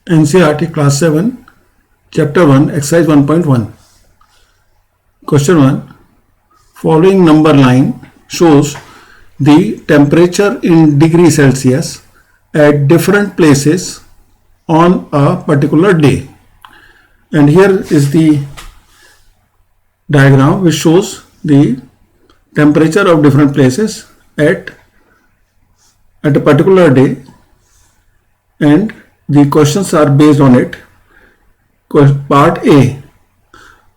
NCERT Class 7, Chapter 1, Exercise 1.1. Question 1. Following number line shows the temperature in degree Celsius at different places on a particular day. And here is the diagram which shows the temperature of different places at a particular day, and the questions are based on it. Part A.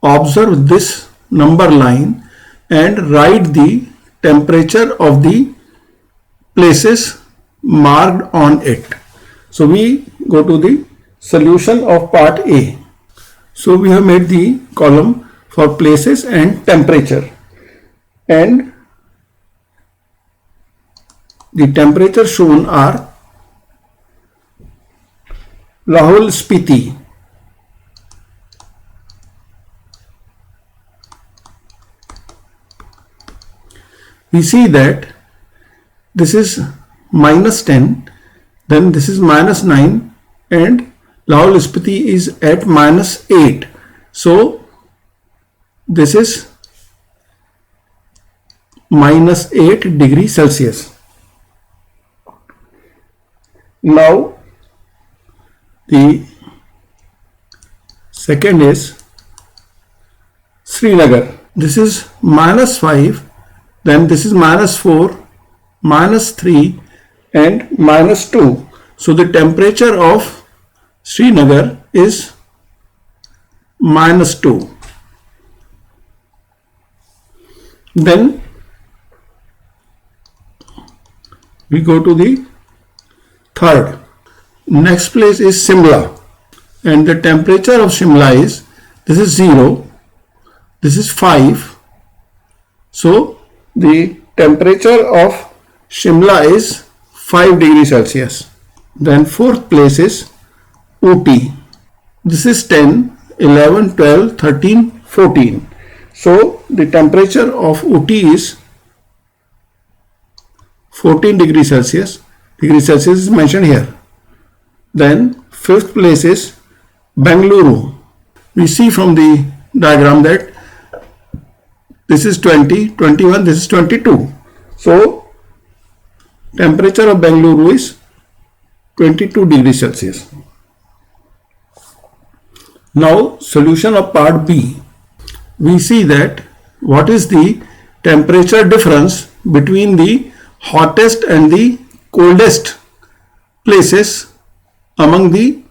Observe this number line and write the temperature of the places marked on it. So we go to the solution of part A. So we have made the column for places and temperature, and the temperature shown are Lahul Spiti, we see that this is -10, then this is -9, and Lahul Spiti is at -8. So this is -8 degrees Celsius. Now the second is Srinagar. This is -5, then this is -4, -3 and -2. So the temperature of Srinagar is -2. Then we go to the third. Next place is Shimla, and the temperature of Shimla is, this is 0, this is 5. So the temperature of Shimla is 5 degrees Celsius. Then fourth place is Ooty. This is 10, 11, 12, 13, 14. So the temperature of Ooty is 14 degrees Celsius. Degree Celsius is mentioned here. Then fifth place is Bengaluru. We see from the diagram that this is 20, 21, this is 22. So temperature of Bengaluru is 22 degrees Celsius. Now solution of part B. We see that what is the temperature difference between the hottest and the coldest places among the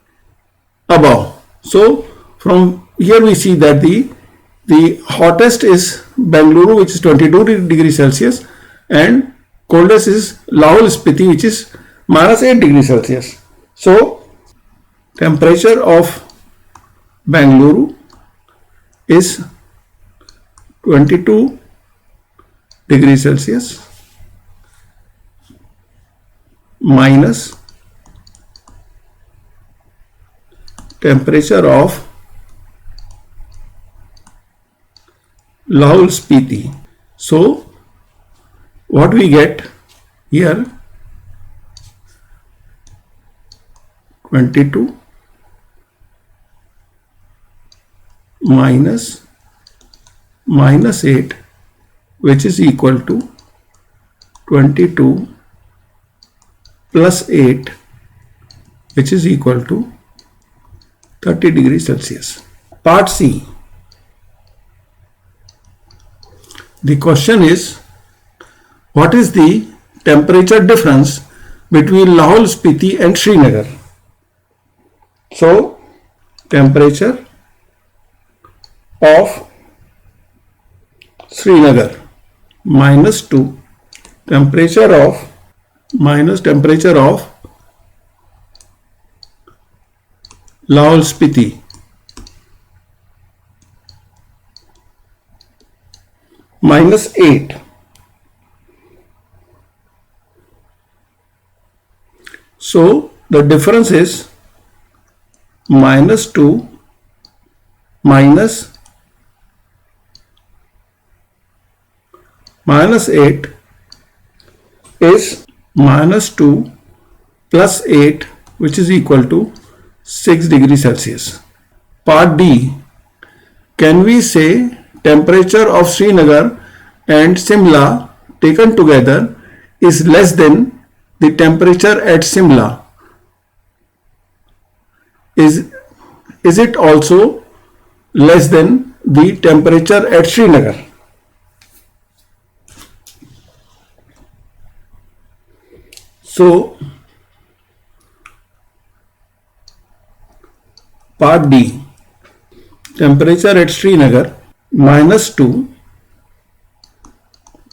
above. So from here we see that the hottest is Bengaluru, which is 22 degrees Celsius, and coldest is Lahul Spiti, which is -8 degrees Celsius. So temperature of Bengaluru is 22 degrees Celsius minus temperature of Lahul Spiti. So what we get here, 22 minus -8, which is equal to 22 plus 8, which is equal to 30 degrees Celsius. Part C. The question is, what is the temperature difference between Lahul Spiti and Srinagar? So temperature of Srinagar -2, temperature of Lahul Spiti -8. So the difference is -2 minus -8 is -2 plus 8, which is equal to 6 degrees Celsius. Part D. Can we say temperature of Srinagar and Simla taken together is less than the temperature at Simla? Is it also less than the temperature at Srinagar? So, part D, temperature at Srinagar -2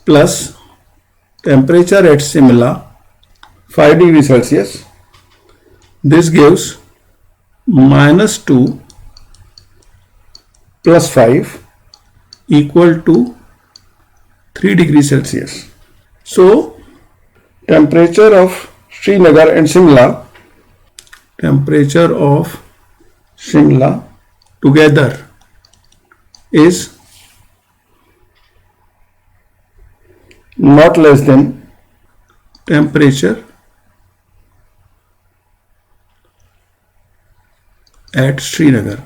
plus temperature at Simla 5 degrees Celsius. This gives -2 plus 5 equal to 3 degrees Celsius. So, temperature of Srinagar and Simla, temperature of Simla together is not less than temperature at Srinagar.